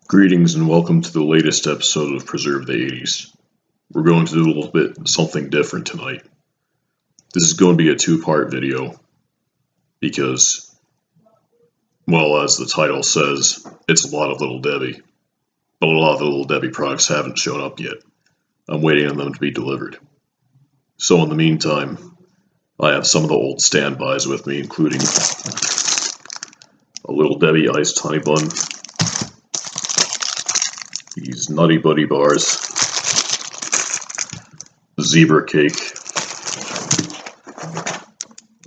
Greetings and welcome to the latest episode of Preserve the 80s. We're going to do a little bit something different tonight. This is going to be a two-part video because, well, as the title says, it's a lot of Little Debbie. But a lot of the Little Debbie products haven't shown up yet. I'm waiting on them to be delivered. So in the meantime, I have some of the old standbys with me, including a Little Debbie iced honey bun, these Nutty Buddy bars, zebra cake,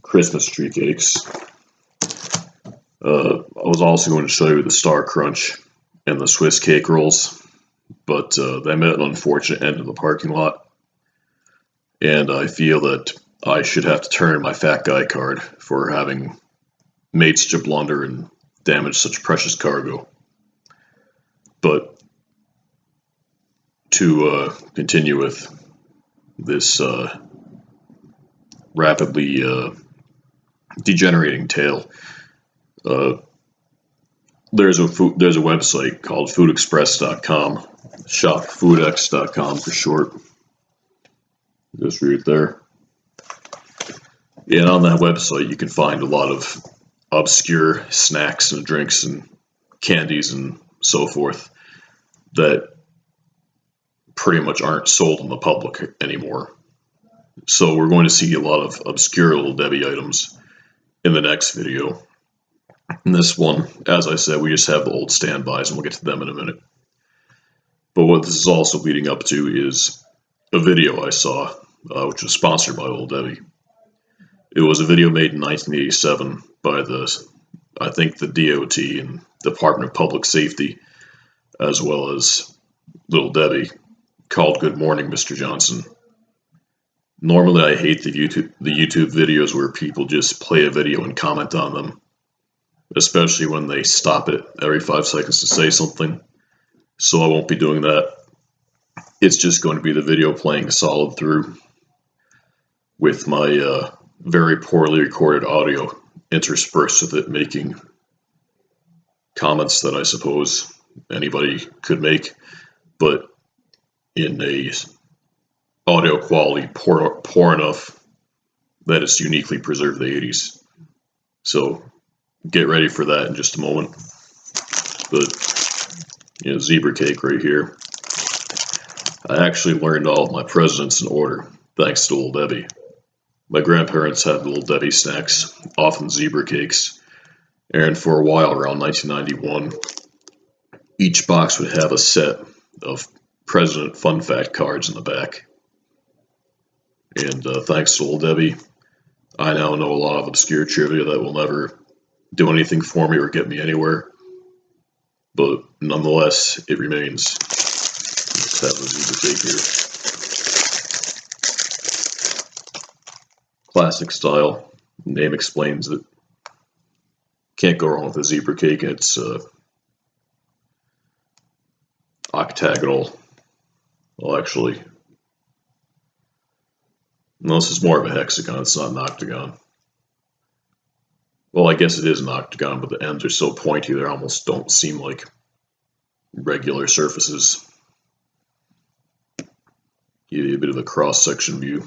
Christmas tree cakes. I was also going to show you the Star Crunch and the Swiss cake rolls, but they met an unfortunate end in the parking lot, and I feel that I should have to turn in my fat guy card for having made such a blunder and damaged such precious cargo. But to continue with this rapidly degenerating tale, there's a website called foodexpress.com, shopfoodx.com for short. Just read it there. And on that website, you can find a lot of obscure snacks and drinks and candies and so forth that pretty much aren't sold in the public anymore. So we're going to see a lot of obscure Little Debbie items in the next video. In this one, as I said, we just have the old standbys, and we'll get to them in a minute. But what this is also leading up to is a video I saw, which was sponsored by Little Debbie. It was a video made in 1987 by I think the DOT and Department of Public Safety, as well as Little Debbie, called Good Morning, Mr. Johnson. Normally I hate the YouTube videos where people just play a video and comment on them, especially when they stop it every 5 seconds to say something. So I won't be doing that. It's just going to be the video playing solid through with my very poorly recorded audio interspersed with it, making comments that I suppose anybody could make, but in a audio quality poor enough that it's uniquely preserved the 80s. So get ready for that in just a moment. But, zebra cake right here. I actually learned all of my presidents in order, thanks to Little Debbie. My grandparents had Little Debbie snacks, often zebra cakes, and for a while, around 1991, each box would have a set of President Fun Fact cards in the back. And thanks to Little Debbie, I now know a lot of obscure trivia that will never do anything for me or get me anywhere. But nonetheless, it remains. Let's have the zebra cake here. Classic style. Name explains it. Can't go wrong with a zebra cake. It's octagonal. Well, actually, no, this is more of a hexagon. It's not an octagon. Well, I guess it is an octagon, but the ends are so pointy they almost don't seem like regular surfaces. Give you a bit of a cross-section view.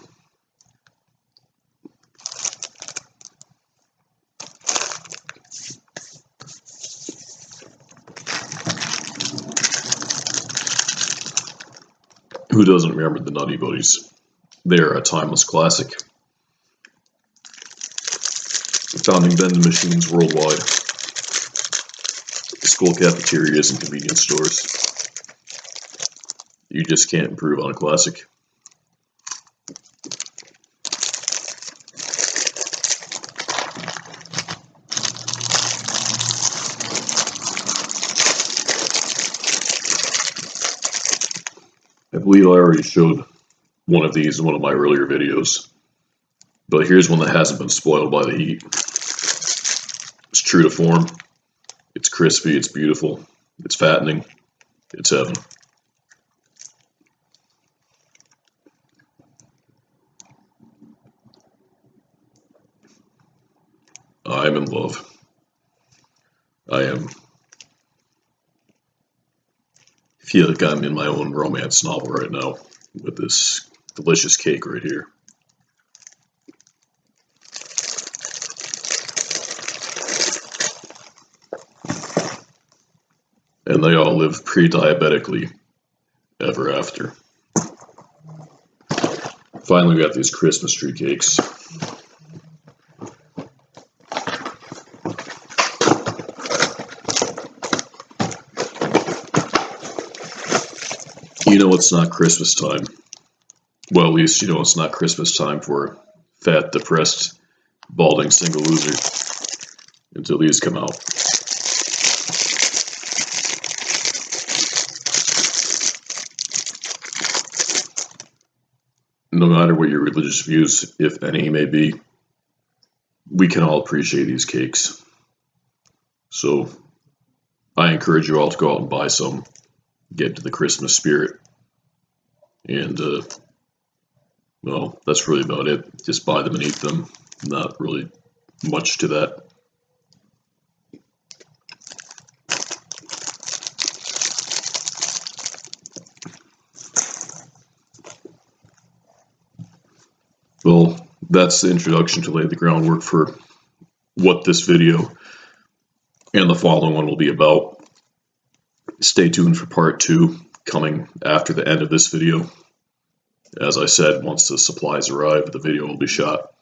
Who doesn't remember the Nutty Buddies? They're a timeless classic. Founding vending machines worldwide. School cafeterias and convenience stores. You just can't improve on a classic. I believe I already showed one of these in one of my earlier videos, but here's one that hasn't been spoiled by the heat. It's true to form. It's crispy, it's beautiful, it's fattening, it's heaven. I'm in love. I am feel like I'm in my own romance novel right now with this delicious cake right here. And they all live pre-diabetically ever after. Finally, we got these Christmas tree cakes. You know it's not Christmas time. Well, at least you know it's not Christmas time for fat, depressed, balding single loser until these come out. No matter what your religious views, if any, may be, we can all appreciate these cakes. So I encourage you all to go out and buy some, get into the Christmas spirit, and well, that's really about it. Just buy them and eat them. Not really much to that. Well, that's the introduction to lay the groundwork for what this video and the following one will be about. Stay tuned for part 2 coming after the end of this video. As I said, once the supplies arrive, the video will be shot.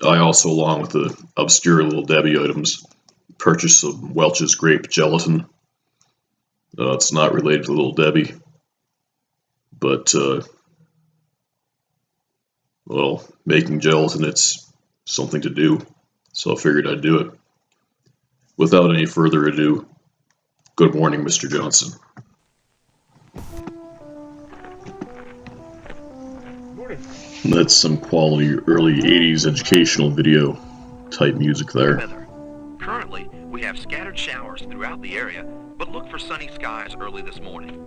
I also, along with the obscure Little Debbie items, purchased some Welch's grape gelatin. It's not related to Little Debbie, but well, making gelatin, it's something to do, so I figured I'd do it. Without any further ado, good morning, Mr. Johnson. Morning. That's some quality early 80s educational video type music there. Weather. Currently, we have scattered showers throughout the area, but look for sunny skies early this morning.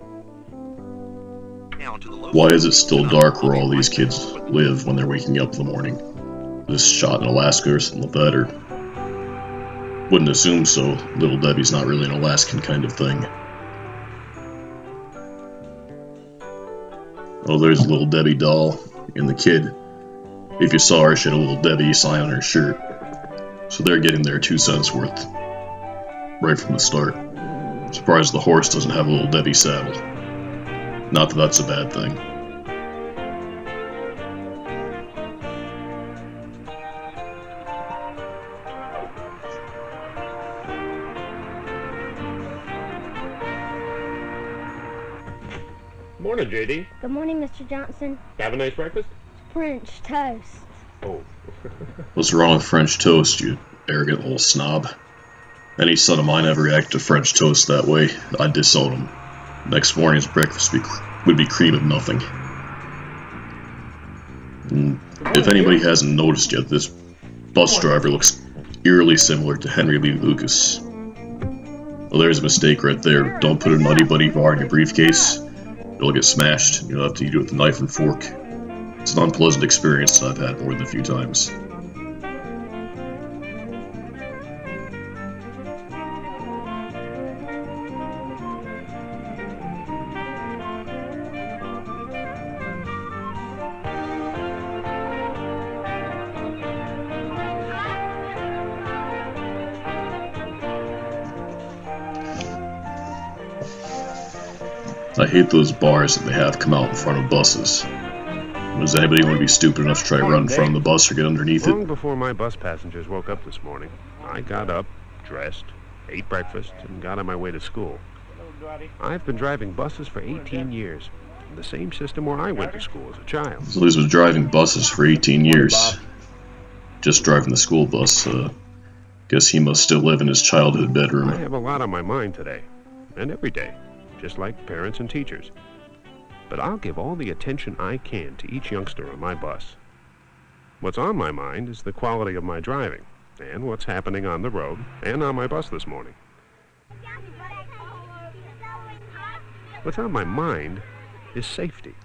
Now to the low. Why is it still dark where all these kids live when they're waking up in the morning? This shot in Alaska or something like that, or wouldn't assume so. Little Debbie's not really an Alaskan kind of thing. Oh, there's a Little Debbie doll and the kid. If you saw her, she had a Little Debbie sign on her shirt. So they're getting their 2 cents worth right from the start. I'm surprised the horse doesn't have a Little Debbie saddle. Not that that's a bad thing. Morning, JD. Good morning, Mr. Johnson. Have a nice breakfast? French toast. Oh. What's wrong with French toast, you arrogant little snob? Any son of mine ever react to French toast that way, I'd disown him. Next morning's breakfast would be cream of nothing. And if anybody hasn't noticed yet, this bus driver looks eerily similar to Henry Lee Lucas. Well, there's a mistake right there. Don't put a Nutty Buddy bar in your briefcase. It'll get smashed. You'll have to eat it with a knife and fork. It's an unpleasant experience that I've had more than a few times. I hate those bars that they have come out in front of buses. Does anybody want to be stupid enough to try to run in front of the bus or get underneath it? Long before my bus passengers woke up this morning, I got up, dressed, ate breakfast, and got on my way to school. I've been driving buses for 18 years. The same system where I went to school as a child. So he's been driving buses for 18 years. Just driving the school bus. Guess he must still live in his childhood bedroom. I have a lot on my mind today, and every day, just like parents and teachers. But I'll give all the attention I can to each youngster on my bus. What's on my mind is the quality of my driving, and what's happening on the road and on my bus this morning. What's on my mind is safety.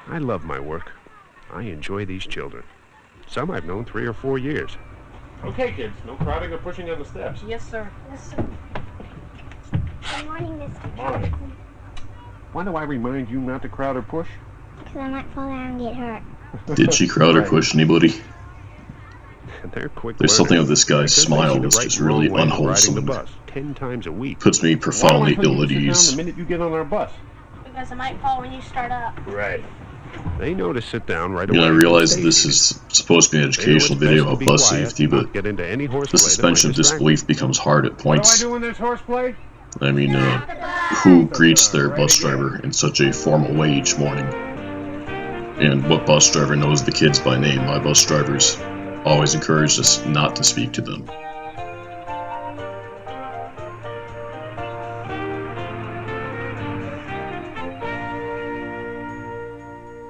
I love my work. I enjoy these children. Some I've known 3 or 4 years. Okay, kids, no crowding or pushing on the steps. Yes, sir. Yes, sir. Good morning, Mr. Morning. Johnson. Why do I remind you not to crowd or push? Because I might fall down and get hurt. Did she crowd or Right. push anybody? They're quick There's learners. something of this guy's Because they see smile the that's right just and really wrong way of unwholesome riding the and bus 10 times a week. puts me Why profoundly do I tell ill you at to sit down ease. the minute you get on our bus? Because I might fall when you start up. Right. They know to sit down right You away. know, I and realize stay that this seated. is supposed to be an They know it's educational best video to about be bus quiet safety, and not but get into any the horseplay that suspension might of distract disbelief becomes hard at you. What do I points. do in this horseplay? I mean, who greets their bus driver in such a formal way each morning? And what bus driver knows the kids by name? My bus drivers always encouraged us not to speak to them.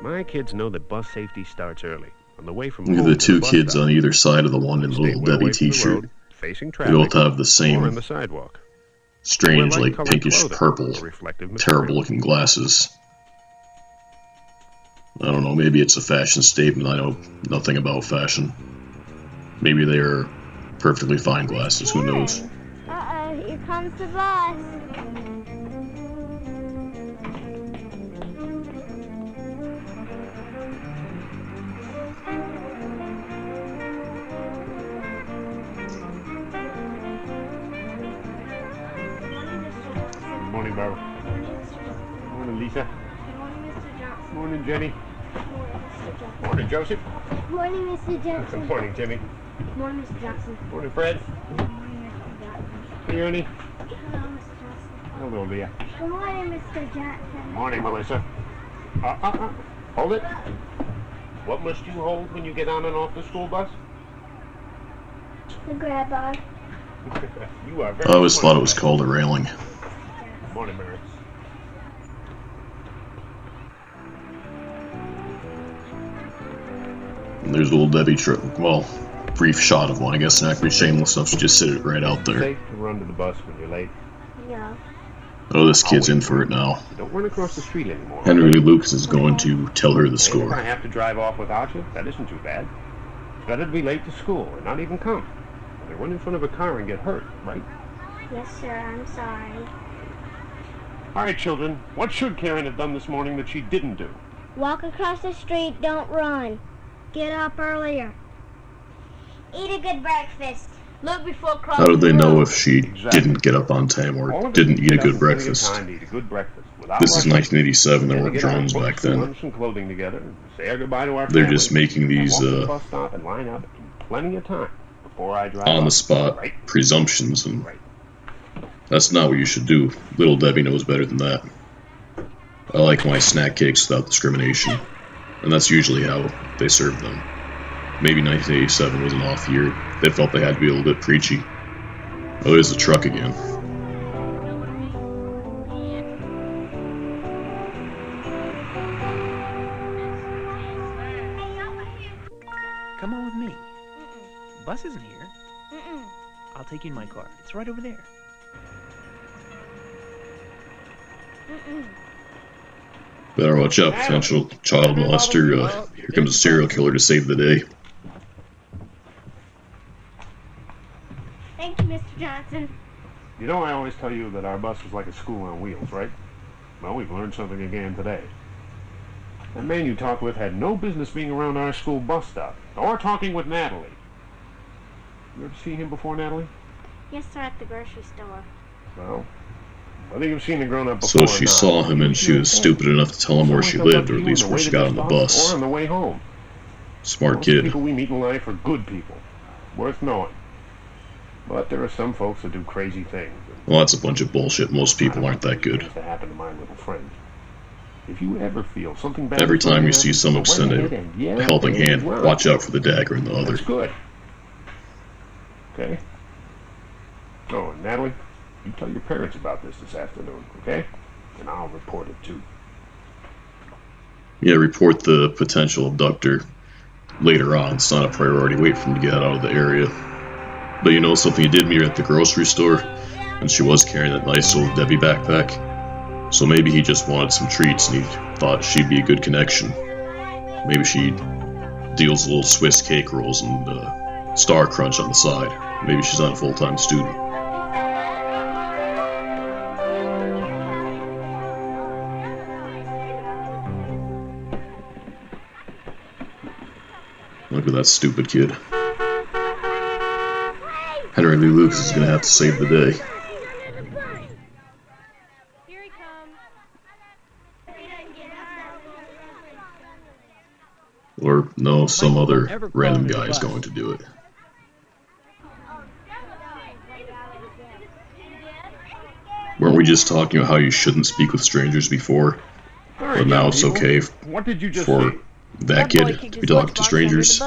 My kids know that bus safety starts early. On the way from Look at home the to two bus kids stop. on either side of the one in the Stay little well Debbie away from the t-shirt. road, facing They traffic, both have the or on same the sidewalk. strange, Wear like light-colored pinkish clothing purple, or reflective material. terrible looking glasses. I don't know, maybe it's a fashion statement. I know nothing about fashion. Maybe they are perfectly fine glasses, who knows? Uh-oh, here comes the bus. Good morning, Barbara. Good morning, Lisa. Good morning, Mr. Johnson. Good morning, Jenny. Good morning, Mr. Johnson. Good morning, Joseph. Good morning, Mr. Good Johnson. morning, Timmy. Good morning, Mr. Johnson. Good morning, Fred. Good morning, Mr. Johnson. Hey, Ernie. Hello, Mr. Johnson. Hello, Leah. Good morning, Mr. Johnson. Morning, Melissa. Hold it. What must you hold when you get on and off the school bus? The grab bar. You are very I always smart. thought it was called a railing. Good morning, Mary. And there's little Debbie trip. Well, brief shot of one. I guess not to be shameless enough to just sit it right out there. Safe to run to the bus when you're late. Yeah. Oh, this kid's in for it now. You don't run across the street anymore. Henry Lee Lucas is going to tell her the And if I score. have to drive off without you, that isn't too bad. It's better to be late to school or not even come. They run in front of a car and get hurt, right? Yes, sir, I'm sorry. All right, children. What should Karen have done this morning that she didn't do? Walk across the street, don't run. Get up earlier. Eat a good breakfast. Look before crossing How did they the know road. if she didn't get up on time All or of didn't it eat a gives good them plenty of breakfast? time to eat a good breakfast without This is rushing. 1987. There Then weren't to get up, drones put back some then. lunch and clothing together, and say our goodbye to our They're family, just making and these walk to the bus stop and line up in plenty of time before I drive on the off. spot Right? presumptions, and Right. that's not what you should do. Little Debbie knows better than that. I like my snack cakes without discrimination, and that's usually how they serve them. Maybe 1987 was an off year. They felt they had to be a little bit preachy. Oh, there's the truck again. Come on with me. Bus isn't here. Mm-mm. I'll take you in my car. It's right over there. Mm-mm. Better watch out, potential child molester. Here comes a serial killer to save the day. Thank you, Mr. Johnson. You know, I always tell you that our bus is like a school on wheels, right? Well, we've learned something again today. That man you talked with had no business being around our school bus stop, or talking with Natalie. You ever see him before, Natalie? Yes, sir, at the grocery store. Well, whether you've seen the grown-up before So she or not, saw him and she was stupid enough to tell him where she someone comes up lived, to or you at least on the where way she to got this on the bus. or on the way home. Smart Most of the kid. people we meet in life are good people, worth knowing. But there are some folks that do crazy things. Well, that's a bunch of bullshit. Most people aren't that good. Things that happen to my little friend. If you ever feel something bad, Every is going time to you see happen, someone go extend right ahead and yell a helping and hand, run. watch out for the dagger in the other. That's good. Okay? Oh, and Natalie, you tell your parents about this afternoon, okay? And I'll report it too. Yeah, report the potential abductor later on. It's not a priority. Wait for him to get out of the area. But you know something? He did meet her at the grocery store, and she was carrying that nice old Debbie backpack. So maybe he just wanted some treats, and he thought she'd be a good connection. Maybe she'd deals little Swiss cake rolls and Star Crunch on the side. Maybe she's not a full-time student. Look at that stupid kid. Henry Lee Lucas is going to have to save the day. Here he comes. Or, no, some other random guy is going to do it. Weren't we just talking about how you shouldn't speak with strangers before? But now it's okay What did you just for see? that kid to be talking to strangers?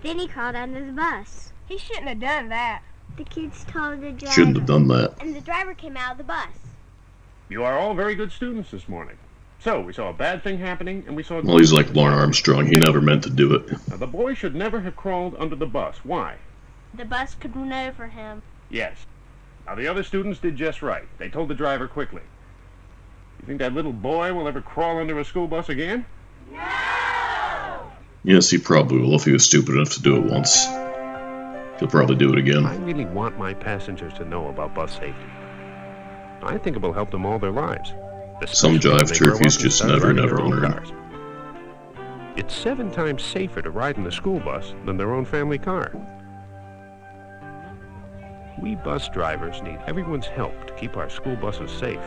Then he crawled under the bus. He shouldn't have done that. The kids told the driver. Shouldn't have done that. And the driver came out of the bus. You are all very good students this morning. So, we saw a bad thing happening, and we saw... Well, he's like Lauren Armstrong. He never meant to do it. Now, the boy should never have crawled under the bus. Why? The bus could run over him. Yes. Now, the other students did just right. They told the driver quickly. You think that little boy will ever crawl under a school bus again? Yes, he probably will if he was stupid enough to do it once. He'll probably do it again. I really want my passengers to know about bus safety. I think it will help them all their lives. Some especially when jive they grow turkeys up and just start never driving their own learn. cars. It's 7 times safer to ride in the school bus than their own family car. We bus drivers need everyone's help to keep our school buses safe.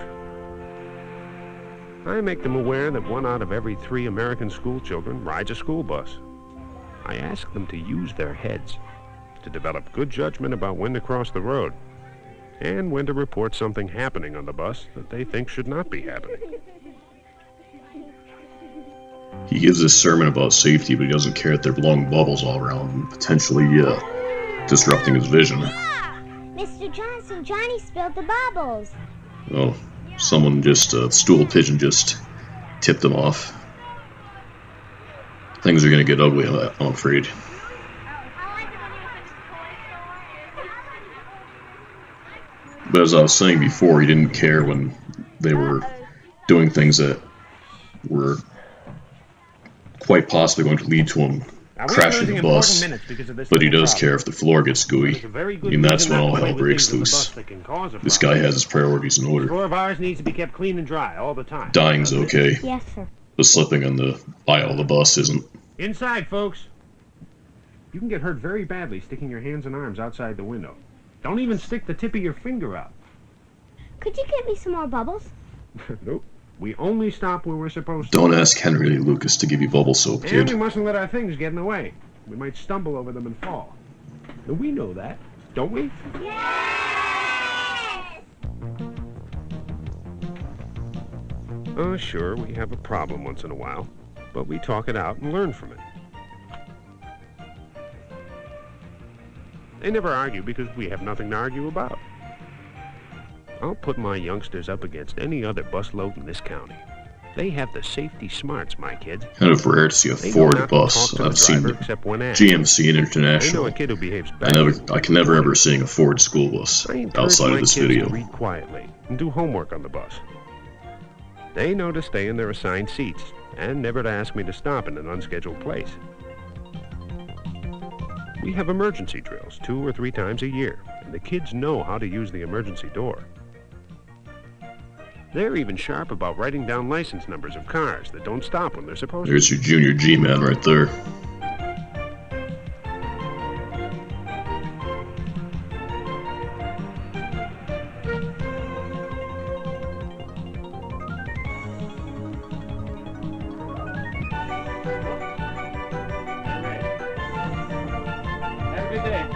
I make them aware that 1 out of every 3 American school children rides a school bus. I ask them to use their heads, to develop good judgment about when to cross the road, and when to report something happening on the bus that they think should not be happening. He gives this sermon about safety, but he doesn't care that they're blowing bubbles all around and potentially disrupting his vision. Mr. Johnson, Johnny spilled the bubbles. Oh, someone just, stool pigeon just tipped him off. Things are going to get ugly, I'm afraid. But as I was saying before, he didn't care when they were doing things that were quite possibly going to lead to him crashing the bus. But he does care if the floor gets gooey. And that's when all hell breaks loose. This guy has his priorities in order. The floor of ours needs to be kept clean and dry all the time. Dying's okay, Yes, sir. but slipping on the aisle of the bus isn't. Inside, folks. You can get hurt very badly sticking your hands and arms outside the window. Don't even stick the tip of your finger out. Could you get me some more bubbles? Nope. We only stop where we're supposed to. Don't ask Henry Lee Lucas to give you bubble soap, And kid. we mustn't let our things get in the way. We might stumble over them and fall. And we know that, don't we? Oh, sure, we have a problem once in a while, but we talk it out and learn from it. They never argue because we have nothing to argue about. I'll put my youngsters up against any other busload in this county. They have the safety smarts, my kids. Kind of rare to see a They know Ford not to bus. talk to the I've seen driver except when asked. GMC and They know International. a kid who behaves I badly. can never ever see a Ford school bus I encourage outside my of this kids video. to read quietly and do homework on the bus. They know to stay in their assigned seats and never to ask me to stop in an unscheduled place. We have emergency drills 2 or 3 times a year, and the kids know how to use the emergency door. They're even sharp about writing down license numbers of cars that don't stop when they're supposed to. There's your junior G-man right there. Have a good day.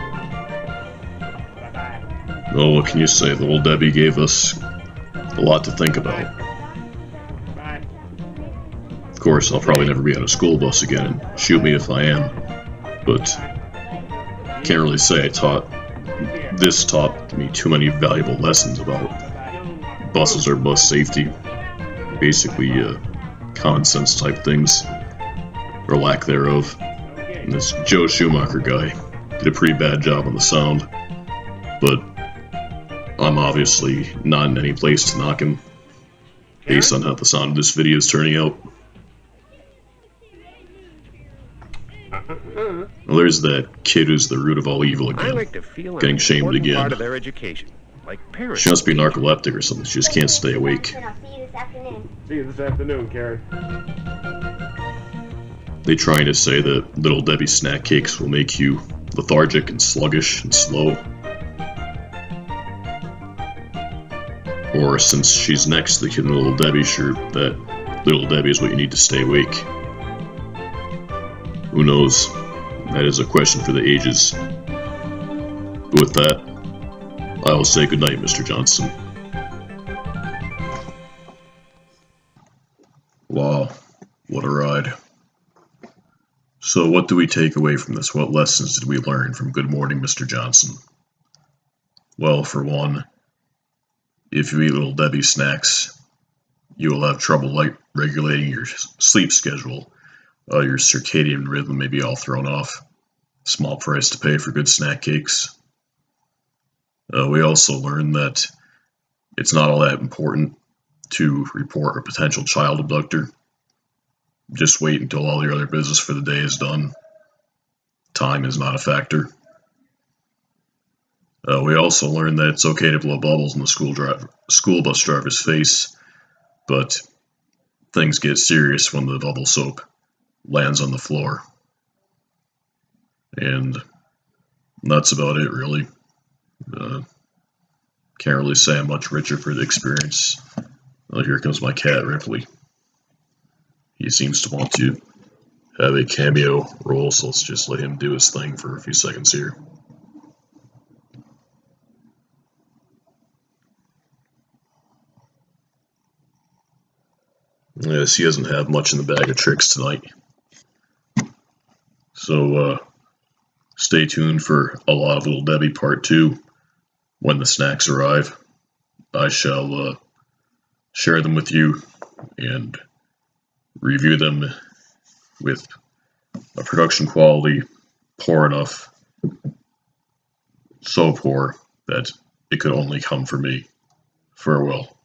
Bye-bye. Oh, what can you say? The old Debbie gave us a lot to think about. Bye. Of course, I'll probably never be on a school bus again, and shoot me if I am. But can't really say this taught me too many valuable lessons about buses or bus safety. Basically, common sense type things, or lack thereof. And this Joe Schumacher guy did a pretty bad job on the sound, but I'm obviously not in any place to knock him based on how the sound of this video is turning out. Uh-uh. Well, there's that kid who's the root of all evil I again. like to feel I'm Getting an shamed important again. part of their education, like parents. She must be and teachers. narcoleptic or something. She just can't stay awake. I'll see you this afternoon. See you this afternoon, Carrie. They trying to say that Little Debbie snack cakes will make you lethargic and sluggish and slow. Or since she's next to the kid in Little Debbie, sure that Little Debbie is what you need to stay awake. Who knows? That is a question for the ages. But with that, I will say goodnight, Mr. Johnson. Wow, what a ride. So what do we take away from this? What lessons did we learn from Good Morning, Mr. Johnson? Well, for one, if you eat Little Debbie snacks, you will have trouble regulating your sleep schedule. Your circadian rhythm may be all thrown off. Small price to pay for good snack cakes. We also learned that it's not all that important to report a potential child abductor. Just wait until all your other business for the day is done. Time is not a factor. We also learned that it's okay to blow bubbles in the school bus driver's face, but things get serious when the bubble soap lands on the floor. And that's about it, really. Can't really say I'm much richer for the experience. Oh, here comes my cat, Ripley. He seems to want to have a cameo role, so let's just let him do his thing for a few seconds here. Yes, he doesn't have much in the bag of tricks tonight. So, stay tuned for A Lot of Little Debbie Part 2 when the snacks arrive. I shall share them with you and review them with a production quality poor enough, so poor that it could only come from me. Farewell.